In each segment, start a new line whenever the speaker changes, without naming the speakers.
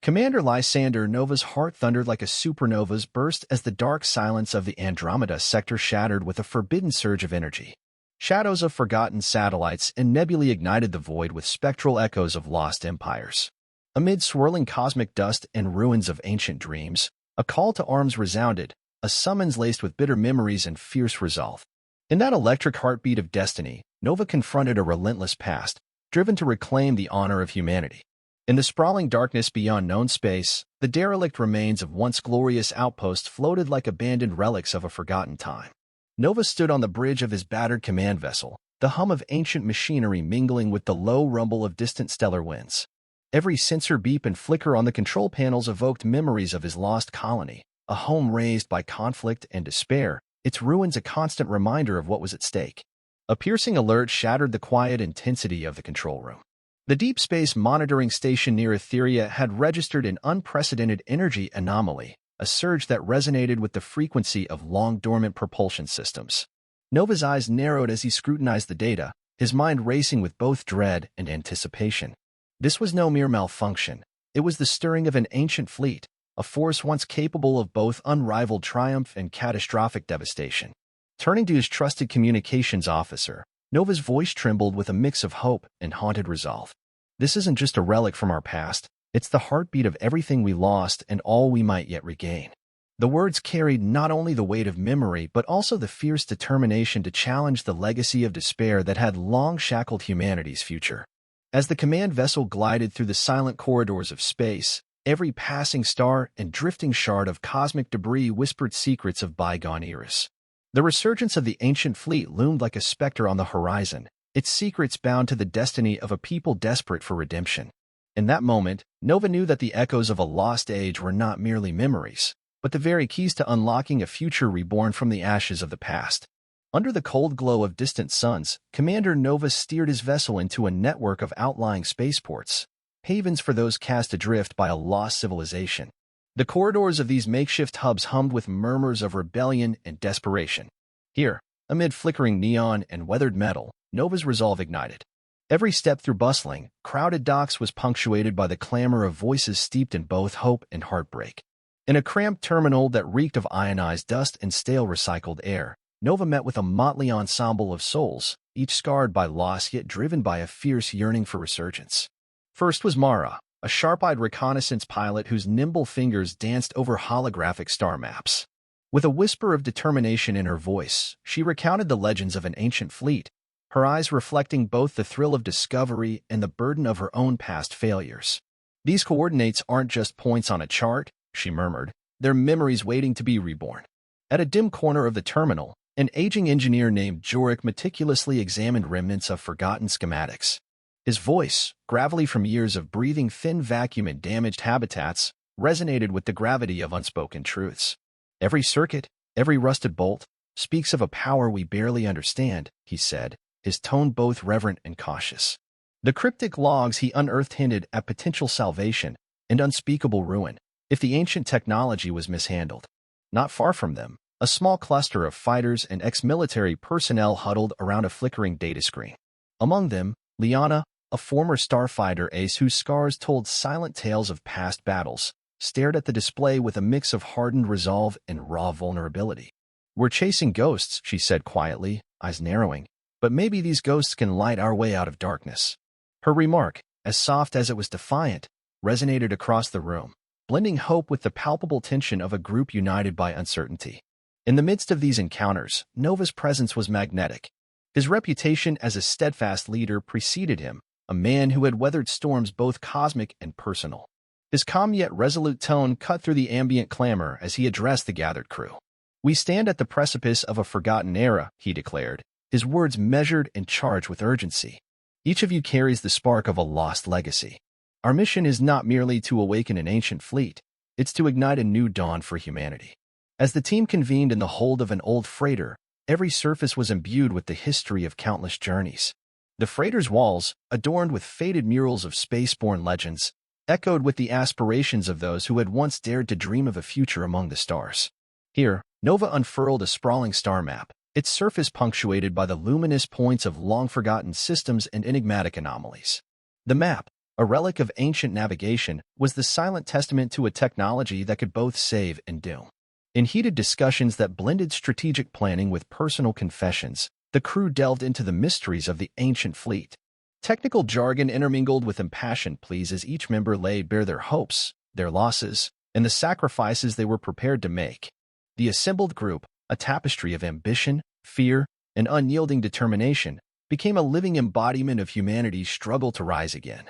Commander Lysander Nova's heart thundered like a supernova's burst as the dark silence of the Andromeda sector shattered with a forbidden surge of energy. Shadows of forgotten satellites and nebulae ignited the void with spectral echoes of lost empires. Amid swirling cosmic dust and ruins of ancient dreams, a call to arms resounded, a summons laced with bitter memories and fierce resolve. In that electric heartbeat of destiny, Nova confronted a relentless past, driven to reclaim the honor of humanity. In the sprawling darkness beyond known space, the derelict remains of once glorious outposts floated like abandoned relics of a forgotten time. Nova stood on the bridge of his battered command vessel, the hum of ancient machinery mingling with the low rumble of distant stellar winds. Every sensor beep and flicker on the control panels evoked memories of his lost colony, a home razed by conflict and despair, its ruins a constant reminder of what was at stake. A piercing alert shattered the quiet intensity of the control room. The Deep Space Monitoring Station near Etheria had registered an unprecedented energy anomaly, a surge that resonated with the frequency of long-dormant propulsion systems. Nova's eyes narrowed as he scrutinized the data, his mind racing with both dread and anticipation. This was no mere malfunction. It was the stirring of an ancient fleet, a force once capable of both unrivaled triumph and catastrophic devastation. Turning to his trusted communications officer, Nova's voice trembled with a mix of hope and haunted resolve. This isn't just a relic from our past, it's the heartbeat of everything we lost and all we might yet regain. The words carried not only the weight of memory but also the fierce determination to challenge the legacy of despair that had long shackled humanity's future. As the command vessel glided through the silent corridors of space, every passing star and drifting shard of cosmic debris whispered secrets of bygone eras. The resurgence of the ancient fleet loomed like a specter on the horizon, its secrets bound to the destiny of a people desperate for redemption. In that moment, Nova knew that the echoes of a lost age were not merely memories, but the very keys to unlocking a future reborn from the ashes of the past. Under the cold glow of distant suns, Commander Nova steered his vessel into a network of outlying spaceports, havens for those cast adrift by a lost civilization. The corridors of these makeshift hubs hummed with murmurs of rebellion and desperation. Here, amid flickering neon and weathered metal, Nova's resolve ignited. Every step through bustling, crowded docks was punctuated by the clamor of voices steeped in both hope and heartbreak. In a cramped terminal that reeked of ionized dust and stale recycled air, Nova met with a motley ensemble of souls, each scarred by loss yet driven by a fierce yearning for resurgence. First was Mara, a sharp-eyed reconnaissance pilot whose nimble fingers danced over holographic star maps. With a whisper of determination in her voice, she recounted the legends of an ancient fleet, her eyes reflecting both the thrill of discovery and the burden of her own past failures. "These coordinates aren't just points on a chart," she murmured, "they're memories waiting to be reborn." At a dim corner of the terminal, an aging engineer named Jorik meticulously examined remnants of forgotten schematics. His voice, gravelly from years of breathing thin vacuum in damaged habitats, resonated with the gravity of unspoken truths. "Every circuit, every rusted bolt, speaks of a power we barely understand," he said, his tone both reverent and cautious. The cryptic logs he unearthed hinted at potential salvation and unspeakable ruin if the ancient technology was mishandled. Not far from them, a small cluster of fighters and ex-military personnel huddled around a flickering data screen. Among them, Liana, a former starfighter ace whose scars told silent tales of past battles, stared at the display with a mix of hardened resolve and raw vulnerability. "We're chasing ghosts," she said quietly, eyes narrowing, "but maybe these ghosts can light our way out of darkness." Her remark, as soft as it was defiant, resonated across the room, blending hope with the palpable tension of a group united by uncertainty. In the midst of these encounters, Nova's presence was magnetic. His reputation as a steadfast leader preceded him, a man who had weathered storms both cosmic and personal. His calm yet resolute tone cut through the ambient clamor as he addressed the gathered crew. "We stand at the precipice of a forgotten era," he declared, his words measured and charged with urgency. "Each of you carries the spark of a lost legacy. Our mission is not merely to awaken an ancient fleet, it's to ignite a new dawn for humanity." As the team convened in the hold of an old freighter, every surface was imbued with the history of countless journeys. The freighter's walls, adorned with faded murals of spaceborne legends, echoed with the aspirations of those who had once dared to dream of a future among the stars. Here, Nova unfurled a sprawling star map, its surface punctuated by the luminous points of long-forgotten systems and enigmatic anomalies. The map, a relic of ancient navigation, was the silent testament to a technology that could both save and doom. In heated discussions that blended strategic planning with personal confessions, the crew delved into the mysteries of the ancient fleet. Technical jargon intermingled with impassioned pleas as each member laid bare their hopes, their losses, and the sacrifices they were prepared to make. The assembled group, a tapestry of ambition, fear, and unyielding determination, became a living embodiment of humanity's struggle to rise again.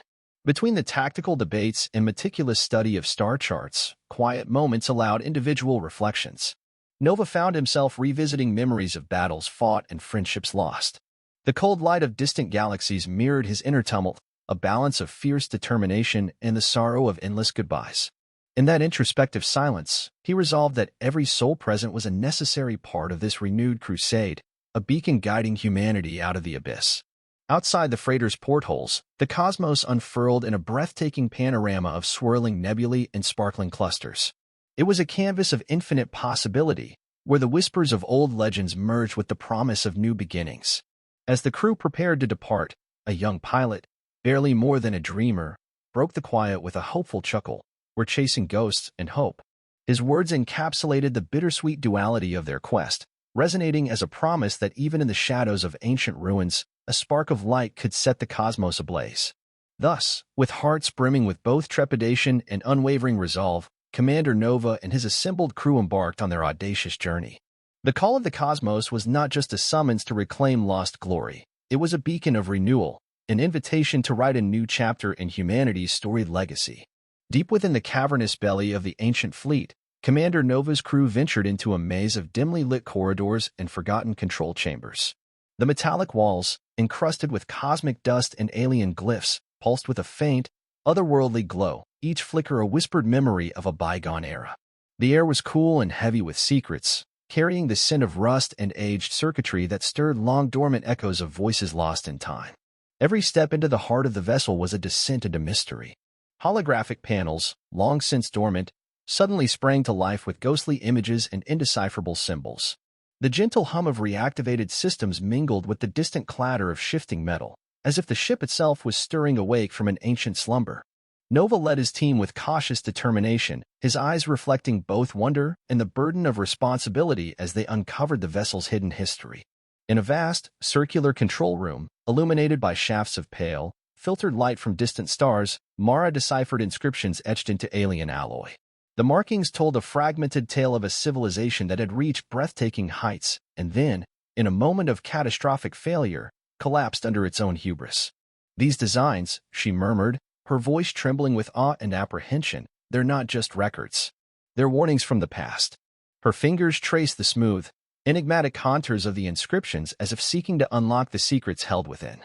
Between the tactical debates and meticulous study of star charts, quiet moments allowed individual reflections. Nova found himself revisiting memories of battles fought and friendships lost. The cold light of distant galaxies mirrored his inner tumult, a balance of fierce determination and the sorrow of endless goodbyes. In that introspective silence, he resolved that every soul present was a necessary part of this renewed crusade, a beacon guiding humanity out of the abyss. Outside the freighter's portholes, the cosmos unfurled in a breathtaking panorama of swirling nebulae and sparkling clusters. It was a canvas of infinite possibility, where the whispers of old legends merged with the promise of new beginnings. As the crew prepared to depart, a young pilot, barely more than a dreamer, broke the quiet with a hopeful chuckle. "We're chasing ghosts and hope." His words encapsulated the bittersweet duality of their quest, resonating as a promise that even in the shadows of ancient ruins, a spark of light could set the cosmos ablaze. Thus, with hearts brimming with both trepidation and unwavering resolve, Commander Nova and his assembled crew embarked on their audacious journey. The call of the cosmos was not just a summons to reclaim lost glory. It was a beacon of renewal, an invitation to write a new chapter in humanity's storied legacy. Deep within the cavernous belly of the ancient fleet, Commander Nova's crew ventured into a maze of dimly lit corridors and forgotten control chambers. The metallic walls, encrusted with cosmic dust and alien glyphs, pulsed with a faint, otherworldly glow, each flicker a whispered memory of a bygone era. The air was cool and heavy with secrets, carrying the scent of rust and aged circuitry that stirred long-dormant echoes of voices lost in time. Every step into the heart of the vessel was a descent into mystery. Holographic panels, long since dormant, suddenly sprang to life with ghostly images and indecipherable symbols. The gentle hum of reactivated systems mingled with the distant clatter of shifting metal, as if the ship itself was stirring awake from an ancient slumber. Nova led his team with cautious determination, his eyes reflecting both wonder and the burden of responsibility as they uncovered the vessel's hidden history. In a vast, circular control room, illuminated by shafts of pale, filtered light from distant stars, Mara deciphered inscriptions etched into alien alloy. The markings told a fragmented tale of a civilization that had reached breathtaking heights and then, in a moment of catastrophic failure, collapsed under its own hubris. "These designs," she murmured, her voice trembling with awe and apprehension, "they're not just records. They're warnings from the past." Her fingers traced the smooth, enigmatic contours of the inscriptions as if seeking to unlock the secrets held within.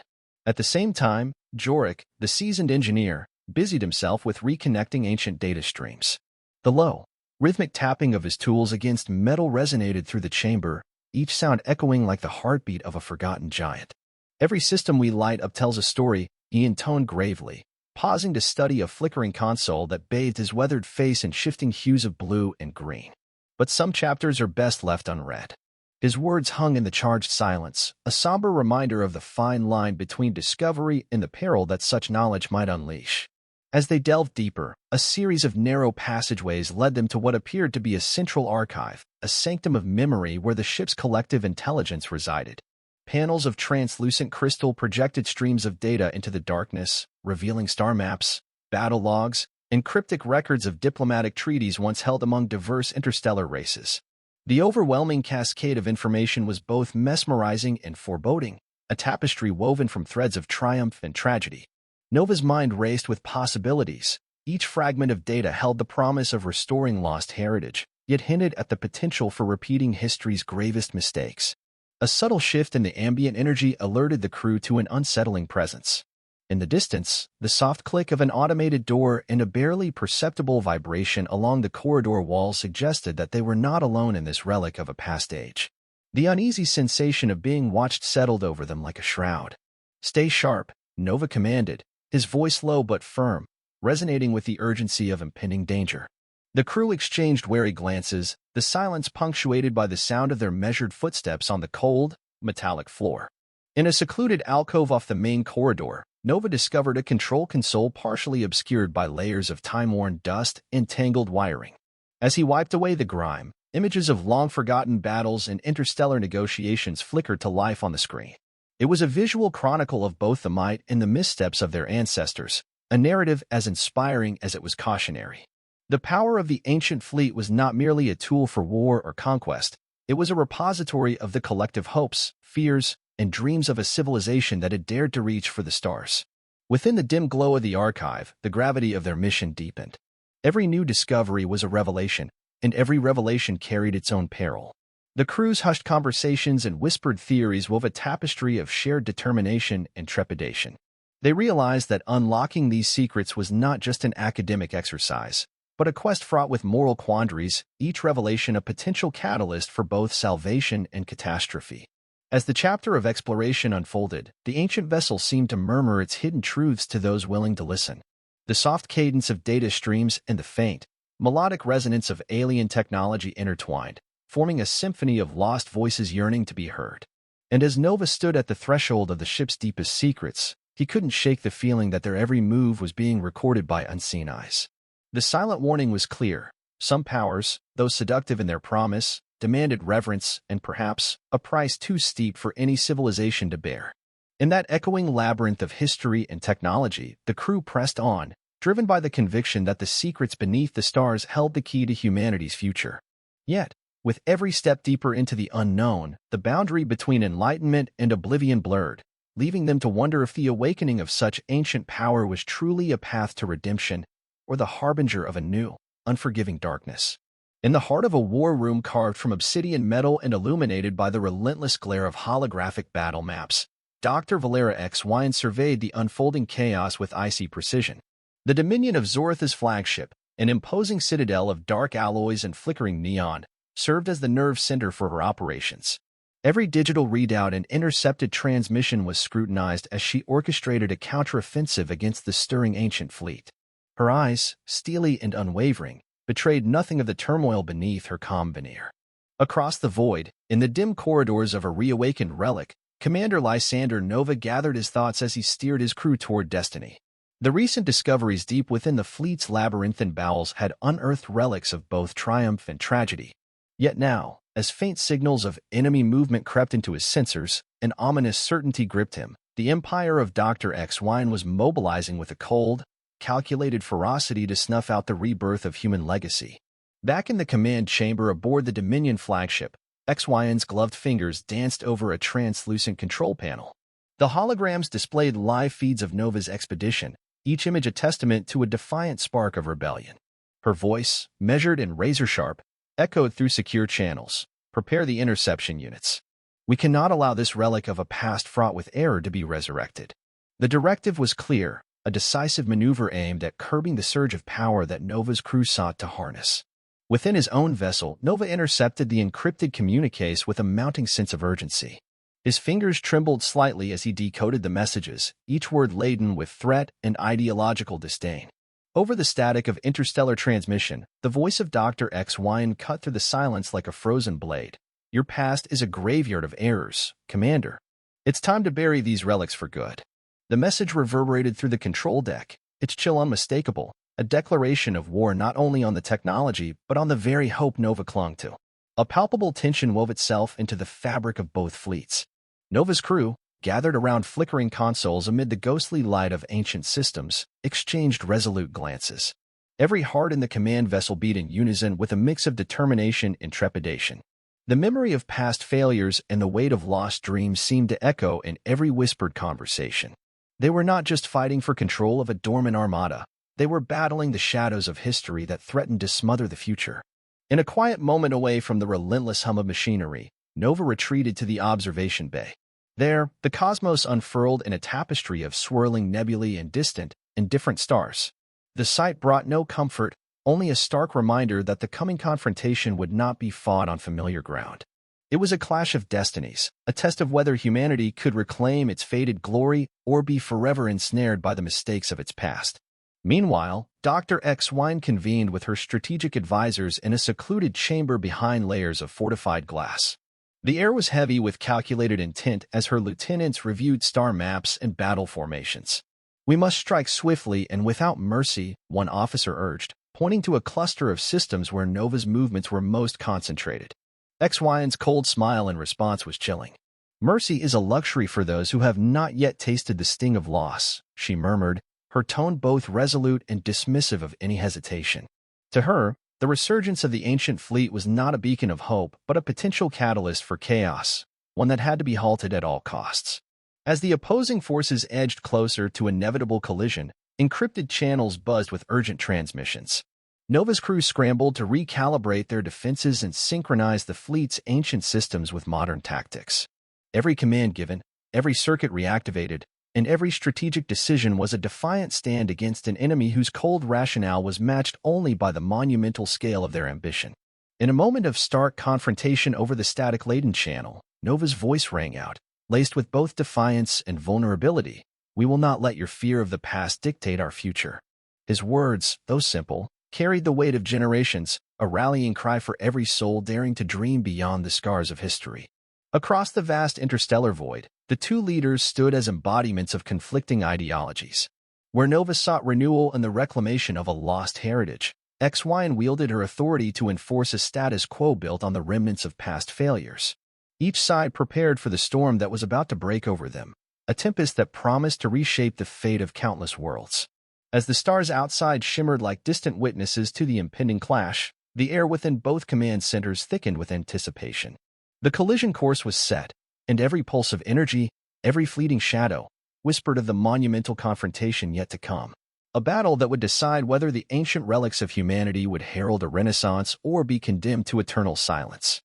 At the same time, Jorik, the seasoned engineer, busied himself with reconnecting ancient data streams. The low, rhythmic tapping of his tools against metal resonated through the chamber, each sound echoing like the heartbeat of a forgotten giant. "Every system we light up tells a story," he intoned gravely, pausing to study a flickering console that bathed his weathered face in shifting hues of blue and green. "But some chapters are best left unread." His words hung in the charged silence, a somber reminder of the fine line between discovery and the peril that such knowledge might unleash. As they delved deeper, a series of narrow passageways led them to what appeared to be a central archive, a sanctum of memory where the ship's collective intelligence resided. Panels of translucent crystal projected streams of data into the darkness, revealing star maps, battle logs, and cryptic records of diplomatic treaties once held among diverse interstellar races. The overwhelming cascade of information was both mesmerizing and foreboding, a tapestry woven from threads of triumph and tragedy. Nova's mind raced with possibilities. Each fragment of data held the promise of restoring lost heritage, yet hinted at the potential for repeating history's gravest mistakes. A subtle shift in the ambient energy alerted the crew to an unsettling presence. In the distance, the soft click of an automated door and a barely perceptible vibration along the corridor wall suggested that they were not alone in this relic of a past age. The uneasy sensation of being watched settled over them like a shroud. "Stay sharp," Nova commanded, his voice low but firm, resonating with the urgency of impending danger. The crew exchanged wary glances, the silence punctuated by the sound of their measured footsteps on the cold, metallic floor. In a secluded alcove off the main corridor, Nova discovered a control console partially obscured by layers of time-worn dust and tangled wiring. As he wiped away the grime, images of long-forgotten battles and interstellar negotiations flickered to life on the screen. It was a visual chronicle of both the might and the missteps of their ancestors, a narrative as inspiring as it was cautionary. The power of the ancient fleet was not merely a tool for war or conquest, it was a repository of the collective hopes, fears, and dreams of a civilization that had dared to reach for the stars. Within the dim glow of the archive, the gravity of their mission deepened. Every new discovery was a revelation, and every revelation carried its own peril. The crew's hushed conversations and whispered theories wove a tapestry of shared determination and trepidation. They realized that unlocking these secrets was not just an academic exercise, but a quest fraught with moral quandaries, each revelation a potential catalyst for both salvation and catastrophe. As the chapter of exploration unfolded, the ancient vessel seemed to murmur its hidden truths to those willing to listen. The soft cadence of data streams and the faint, melodic resonance of alien technology intertwined, forming a symphony of lost voices yearning to be heard. And as Nova stood at the threshold of the ship's deepest secrets, he couldn't shake the feeling that their every move was being recorded by unseen eyes. The silent warning was clear. Some powers, though seductive in their promise, demanded reverence and perhaps a price too steep for any civilization to bear. In that echoing labyrinth of history and technology, the crew pressed on, driven by the conviction that the secrets beneath the stars held the key to humanity's future. Yet, with every step deeper into the unknown, the boundary between enlightenment and oblivion blurred, leaving them to wonder if the awakening of such ancient power was truly a path to redemption or the harbinger of a new, unforgiving darkness. In the heart of a war room carved from obsidian metal and illuminated by the relentless glare of holographic battle maps, Dr. Valera XY surveyed the unfolding chaos with icy precision. The dominion of Zoratha's flagship, an imposing citadel of dark alloys and flickering neon, served as the nerve center for her operations. Every digital readout and intercepted transmission was scrutinized as she orchestrated a counteroffensive against the stirring ancient fleet. Her eyes, steely and unwavering, betrayed nothing of the turmoil beneath her calm veneer. Across the void, in the dim corridors of a reawakened relic, Commander Lysander Nova gathered his thoughts as he steered his crew toward destiny. The recent discoveries deep within the fleet's labyrinthine bowels had unearthed relics of both triumph and tragedy. Yet now, as faint signals of enemy movement crept into his sensors, an ominous certainty gripped him. The empire of Dr. XY was mobilizing with a cold, calculated ferocity to snuff out the rebirth of human legacy. Back in the command chamber aboard the Dominion flagship, XYN's gloved fingers danced over a translucent control panel. The holograms displayed live feeds of Nova's expedition, each image a testament to a defiant spark of rebellion. Her voice, measured and razor-sharp, echoed through secure channels. Prepare the interception units. We cannot allow this relic of a past fraught with error to be resurrected. The directive was clear, a decisive maneuver aimed at curbing the surge of power that Nova's crew sought to harness. Within his own vessel, Nova intercepted the encrypted communiques with a mounting sense of urgency. His fingers trembled slightly as he decoded the messages, each word laden with threat and ideological disdain. Over the static of interstellar transmission, the voice of Dr. XY cut through the silence like a frozen blade. Your past is a graveyard of errors, Commander. It's time to bury these relics for good. The message reverberated through the control deck, its chill unmistakable, a declaration of war not only on the technology but on the very hope Nova clung to. A palpable tension wove itself into the fabric of both fleets. Nova's crew, gathered around flickering consoles amid the ghostly light of ancient systems, exchanged resolute glances. Every heart in the command vessel beat in unison with a mix of determination and trepidation. The memory of past failures and the weight of lost dreams seemed to echo in every whispered conversation. They were not just fighting for control of a dormant armada, they were battling the shadows of history that threatened to smother the future. In a quiet moment away from the relentless hum of machinery, Nova retreated to the observation bay. There, the cosmos unfurled in a tapestry of swirling nebulae and distant, indifferent stars. The sight brought no comfort, only a stark reminder that the coming confrontation would not be fought on familiar ground. It was a clash of destinies, a test of whether humanity could reclaim its faded glory or be forever ensnared by the mistakes of its past. Meanwhile, Dr. XY convened with her strategic advisors in a secluded chamber behind layers of fortified glass. The air was heavy with calculated intent as her lieutenants reviewed star maps and battle formations. "We must strike swiftly and without mercy," one officer urged, pointing to a cluster of systems where Nova's movements were most concentrated. XYN's cold smile in response was chilling. "Mercy is a luxury for those who have not yet tasted the sting of loss," she murmured, her tone both resolute and dismissive of any hesitation. To her, the resurgence of the ancient fleet was not a beacon of hope, but a potential catalyst for chaos, one that had to be halted at all costs. As the opposing forces edged closer to inevitable collision, encrypted channels buzzed with urgent transmissions. Nova's crew scrambled to recalibrate their defenses and synchronize the fleet's ancient systems with modern tactics. Every command given, every circuit reactivated, and every strategic decision was a defiant stand against an enemy whose cold rationale was matched only by the monumental scale of their ambition. In a moment of stark confrontation over the static-laden channel, Nova's voice rang out, laced with both defiance and vulnerability. "We will not let your fear of the past dictate our future." His words, though simple, carried the weight of generations, a rallying cry for every soul daring to dream beyond the scars of history. Across the vast interstellar void, the two leaders stood as embodiments of conflicting ideologies. Where Nova sought renewal and the reclamation of a lost heritage, XYN wielded her authority to enforce a status quo built on the remnants of past failures. Each side prepared for the storm that was about to break over them, a tempest that promised to reshape the fate of countless worlds. As the stars outside shimmered like distant witnesses to the impending clash, the air within both command centers thickened with anticipation. The collision course was set, and every pulse of energy, every fleeting shadow, whispered of the monumental confrontation yet to come. A battle that would decide whether the ancient relics of humanity would herald a renaissance or be condemned to eternal silence.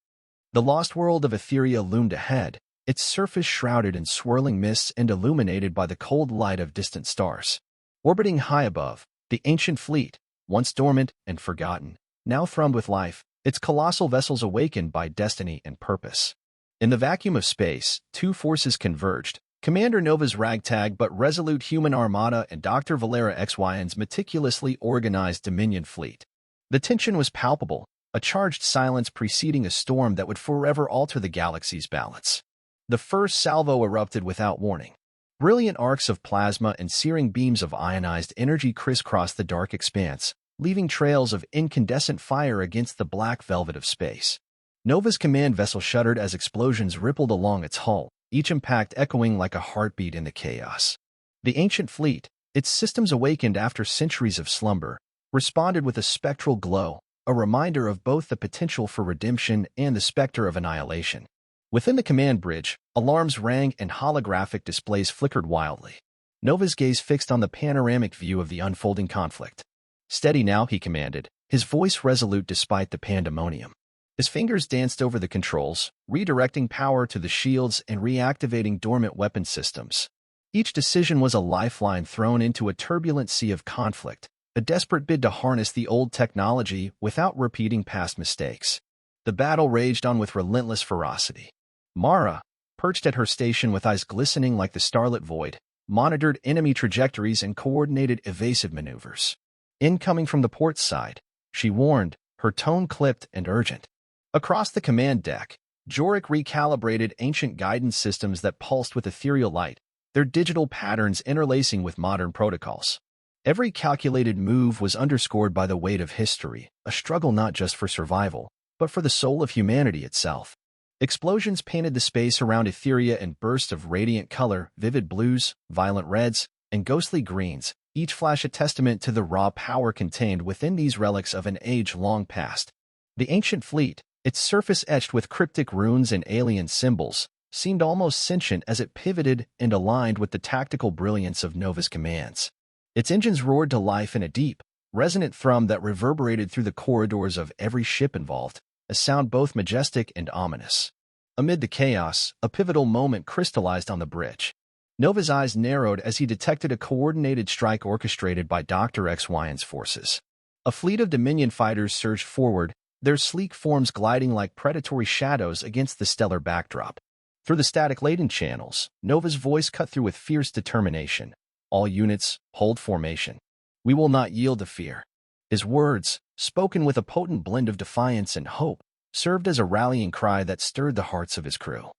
The lost world of Etheria loomed ahead, its surface shrouded in swirling mists and illuminated by the cold light of distant stars. Orbiting high above, the ancient fleet, once dormant and forgotten, now thrummed with life, its colossal vessels awakened by destiny and purpose. In the vacuum of space, two forces converged: Commander Nova's ragtag but resolute human armada and Dr. Valera XYN's meticulously organized Dominion fleet. The tension was palpable, a charged silence preceding a storm that would forever alter the galaxy's balance. The first salvo erupted without warning. Brilliant arcs of plasma and searing beams of ionized energy crisscrossed the dark expanse, leaving trails of incandescent fire against the black velvet of space. Nova's command vessel shuddered as explosions rippled along its hull, each impact echoing like a heartbeat in the chaos. The ancient fleet, its systems awakened after centuries of slumber, responded with a spectral glow, a reminder of both the potential for redemption and the specter of annihilation. Within the command bridge, alarms rang and holographic displays flickered wildly. Nova's gaze fixed on the panoramic view of the unfolding conflict. "Steady now," he commanded, his voice resolute despite the pandemonium. His fingers danced over the controls, redirecting power to the shields and reactivating dormant weapon systems. Each decision was a lifeline thrown into a turbulent sea of conflict, a desperate bid to harness the old technology without repeating past mistakes. The battle raged on with relentless ferocity. Mara, perched at her station with eyes glistening like the starlit void, monitored enemy trajectories and coordinated evasive maneuvers. "Incoming from the port side," she warned, her tone clipped and urgent. Across the command deck, Jorik recalibrated ancient guidance systems that pulsed with ethereal light, their digital patterns interlacing with modern protocols. Every calculated move was underscored by the weight of history, a struggle not just for survival, but for the soul of humanity itself. Explosions painted the space around Etheria in bursts of radiant color, vivid blues, violent reds, and ghostly greens, each flash a testament to the raw power contained within these relics of an age long past. The ancient fleet, its surface etched with cryptic runes and alien symbols, seemed almost sentient as it pivoted and aligned with the tactical brilliance of Nova's commands. Its engines roared to life in a deep, resonant thrum that reverberated through the corridors of every ship involved, a sound both majestic and ominous. Amid the chaos, a pivotal moment crystallized on the bridge. Nova's eyes narrowed as he detected a coordinated strike orchestrated by Dr. XYN's forces. A fleet of Dominion fighters surged forward, their sleek forms gliding like predatory shadows against the stellar backdrop. Through the static-laden channels, Nova's voice cut through with fierce determination. "All units, hold formation. We will not yield to fear." His words, spoken with a potent blend of defiance and hope, served as a rallying cry that stirred the hearts of his crew.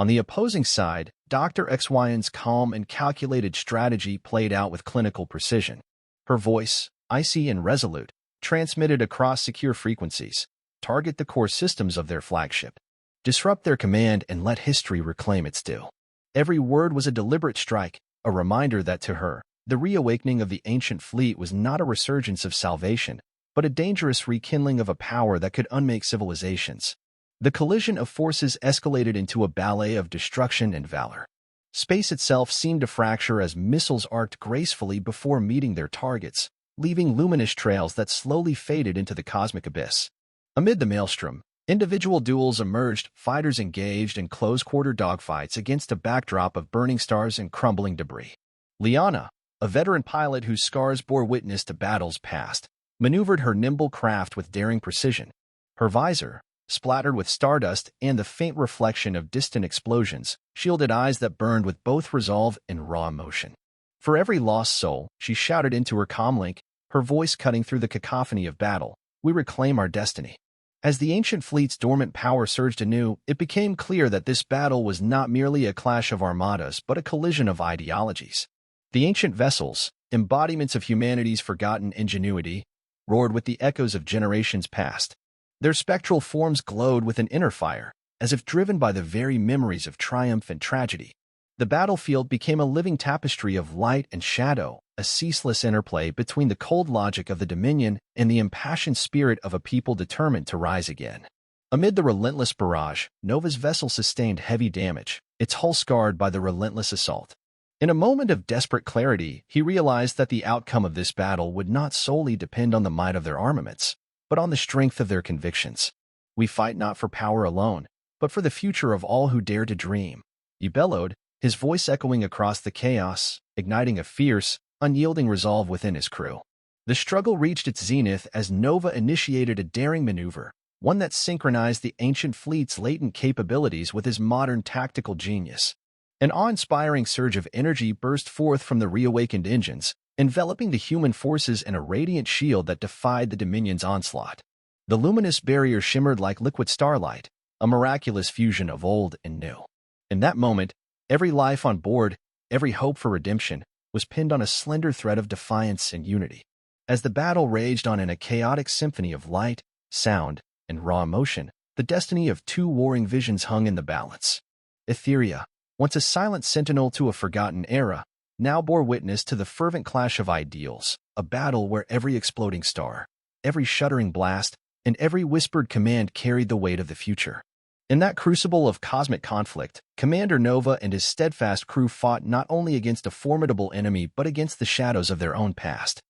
On the opposing side, Dr. XYN's calm and calculated strategy played out with clinical precision. Her voice, icy and resolute, transmitted across secure frequencies, target the core systems of their flagship, disrupt their command, and let history reclaim its due. Every word was a deliberate strike, a reminder that to her, the reawakening of the ancient fleet was not a resurgence of salvation, but a dangerous rekindling of a power that could unmake civilizations. The collision of forces escalated into a ballet of destruction and valor. Space itself seemed to fracture as missiles arced gracefully before meeting their targets, leaving luminous trails that slowly faded into the cosmic abyss. Amid the maelstrom, individual duels emerged, fighters engaged in close-quarter dogfights against a backdrop of burning stars and crumbling debris. Liana, a veteran pilot whose scars bore witness to battles past, maneuvered her nimble craft with daring precision. Her visor, splattered with stardust and the faint reflection of distant explosions, shielded eyes that burned with both resolve and raw emotion. For every lost soul, she shouted into her comlink, her voice cutting through the cacophony of battle, "We reclaim our destiny." As the ancient fleet's dormant power surged anew, it became clear that this battle was not merely a clash of armadas but a collision of ideologies. The ancient vessels, embodiments of humanity's forgotten ingenuity, roared with the echoes of generations past. Their spectral forms glowed with an inner fire, as if driven by the very memories of triumph and tragedy. The battlefield became a living tapestry of light and shadow, a ceaseless interplay between the cold logic of the Dominion and the impassioned spirit of a people determined to rise again. Amid the relentless barrage, Nova's vessel sustained heavy damage, its hull scarred by the relentless assault. In a moment of desperate clarity, he realized that the outcome of this battle would not solely depend on the might of their armaments, but on the strength of their convictions. "We fight not for power alone, but for the future of all who dare to dream," he bellowed, his voice echoing across the chaos, igniting a fierce, unyielding resolve within his crew. The struggle reached its zenith as Nova initiated a daring maneuver, one that synchronized the ancient fleet's latent capabilities with his modern tactical genius. An awe-inspiring surge of energy burst forth from the reawakened engines, enveloping the human forces in a radiant shield that defied the Dominion's onslaught. The luminous barrier shimmered like liquid starlight, a miraculous fusion of old and new. In that moment, every life on board, every hope for redemption, was pinned on a slender thread of defiance and unity. As the battle raged on in a chaotic symphony of light, sound, and raw emotion, the destiny of two warring visions hung in the balance. Etheria, once a silent sentinel to a forgotten era, now bore witness to the fervent clash of ideals, a battle where every exploding star, every shuddering blast, and every whispered command carried the weight of the future. In that crucible of cosmic conflict, Commander Nova and his steadfast crew fought not only against a formidable enemy but against the shadows of their own past.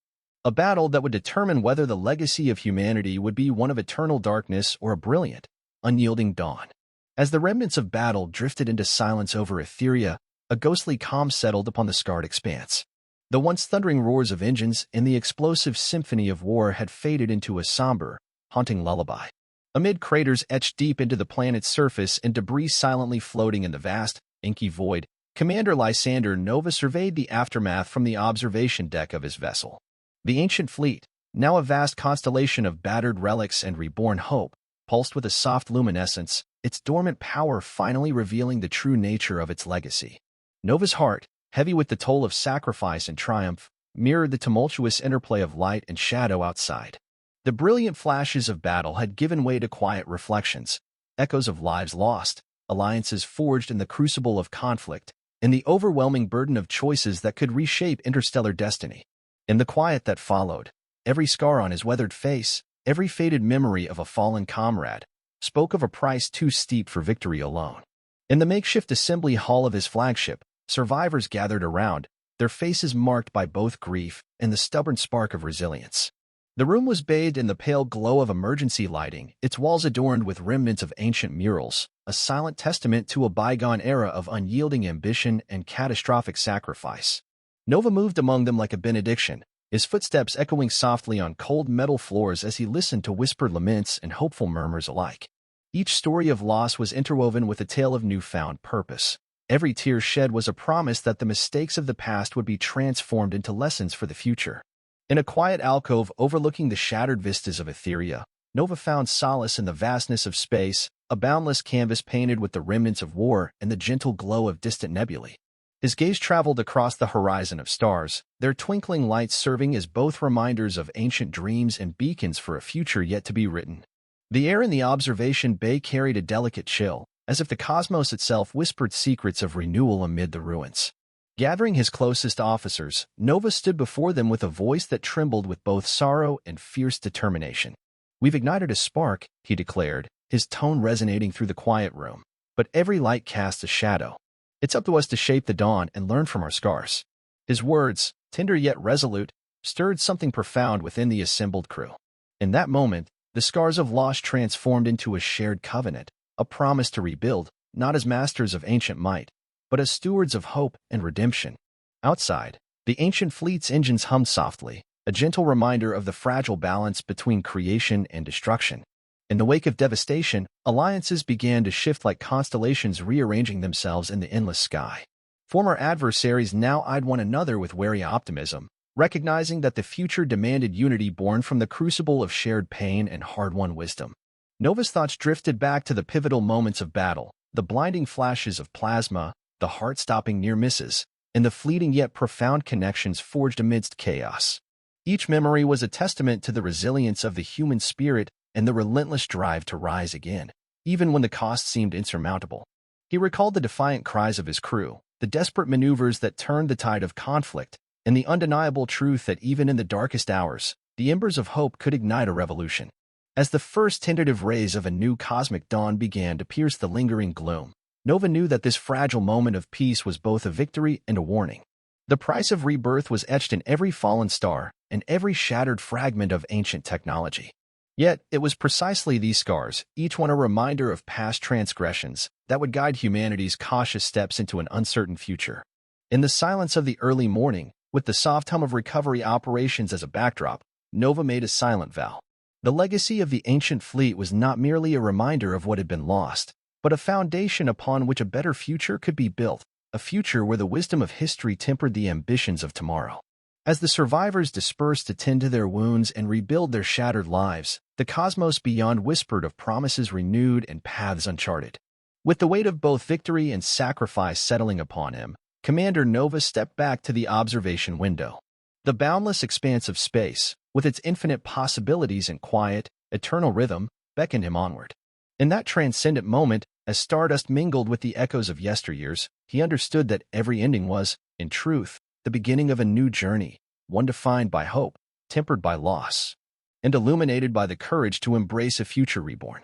A battle that would determine whether the legacy of humanity would be one of eternal darkness or a brilliant, unyielding dawn. As the remnants of battle drifted into silence over Etheria, a ghostly calm settled upon the scarred expanse. The once thundering roars of engines and the explosive symphony of war had faded into a somber, haunting lullaby. Amid craters etched deep into the planet's surface and debris silently floating in the vast, inky void, Commander Lysander Nova surveyed the aftermath from the observation deck of his vessel. The ancient fleet, now a vast constellation of battered relics and reborn hope, pulsed with a soft luminescence, its dormant power finally revealing the true nature of its legacy. Nova's heart, heavy with the toll of sacrifice and triumph, mirrored the tumultuous interplay of light and shadow outside. The brilliant flashes of battle had given way to quiet reflections, echoes of lives lost, alliances forged in the crucible of conflict, and the overwhelming burden of choices that could reshape interstellar destiny. In the quiet that followed, every scar on his weathered face, every faded memory of a fallen comrade, spoke of a price too steep for victory alone. In the makeshift assembly hall of his flagship, survivors gathered around, their faces marked by both grief and the stubborn spark of resilience. The room was bathed in the pale glow of emergency lighting, its walls adorned with remnants of ancient murals, a silent testament to a bygone era of unyielding ambition and catastrophic sacrifice. Nova moved among them like a benediction, his footsteps echoing softly on cold metal floors as he listened to whispered laments and hopeful murmurs alike. Each story of loss was interwoven with a tale of newfound purpose. Every tear shed was a promise that the mistakes of the past would be transformed into lessons for the future. In a quiet alcove overlooking the shattered vistas of Etheria, Nova found solace in the vastness of space, a boundless canvas painted with the remnants of war and the gentle glow of distant nebulae. His gaze traveled across the horizon of stars, their twinkling lights serving as both reminders of ancient dreams and beacons for a future yet to be written. The air in the observation bay carried a delicate chill, as if the cosmos itself whispered secrets of renewal amid the ruins. Gathering his closest officers, Nova stood before them with a voice that trembled with both sorrow and fierce determination. "We've ignited a spark," he declared, his tone resonating through the quiet room. "But every light casts a shadow. It's up to us to shape the dawn and learn from our scars." His words, tender yet resolute, stirred something profound within the assembled crew. In that moment, the scars of loss transformed into a shared covenant, a promise to rebuild, not as masters of ancient might, but as stewards of hope and redemption. Outside, the ancient fleet's engines hummed softly, a gentle reminder of the fragile balance between creation and destruction. In the wake of devastation, alliances began to shift like constellations rearranging themselves in the endless sky. Former adversaries now eyed one another with wary optimism, recognizing that the future demanded unity born from the crucible of shared pain and hard-won wisdom. Nova's thoughts drifted back to the pivotal moments of battle, the blinding flashes of plasma, the heart-stopping near misses, and the fleeting yet profound connections forged amidst chaos. Each memory was a testament to the resilience of the human spirit and the relentless drive to rise again, even when the cost seemed insurmountable. He recalled the defiant cries of his crew, the desperate maneuvers that turned the tide of conflict, and the undeniable truth that even in the darkest hours, the embers of hope could ignite a revolution. As the first tentative rays of a new cosmic dawn began to pierce the lingering gloom, Nova knew that this fragile moment of peace was both a victory and a warning. The price of rebirth was etched in every fallen star and every shattered fragment of ancient technology. Yet, it was precisely these scars, each one a reminder of past transgressions, that would guide humanity's cautious steps into an uncertain future. In the silence of the early morning, with the soft hum of recovery operations as a backdrop, Nova made a silent vow. The legacy of the ancient fleet was not merely a reminder of what had been lost, but a foundation upon which a better future could be built, a future where the wisdom of history tempered the ambitions of tomorrow. As the survivors dispersed to tend to their wounds and rebuild their shattered lives, the cosmos beyond whispered of promises renewed and paths uncharted. With the weight of both victory and sacrifice settling upon him, Commander Nova stepped back to the observation window. The boundless expanse of space, with its infinite possibilities and quiet, eternal rhythm, beckoned him onward. In that transcendent moment, as stardust mingled with the echoes of yesteryears, he understood that every ending was, in truth, the beginning of a new journey, one defined by hope, tempered by loss, and illuminated by the courage to embrace a future reborn.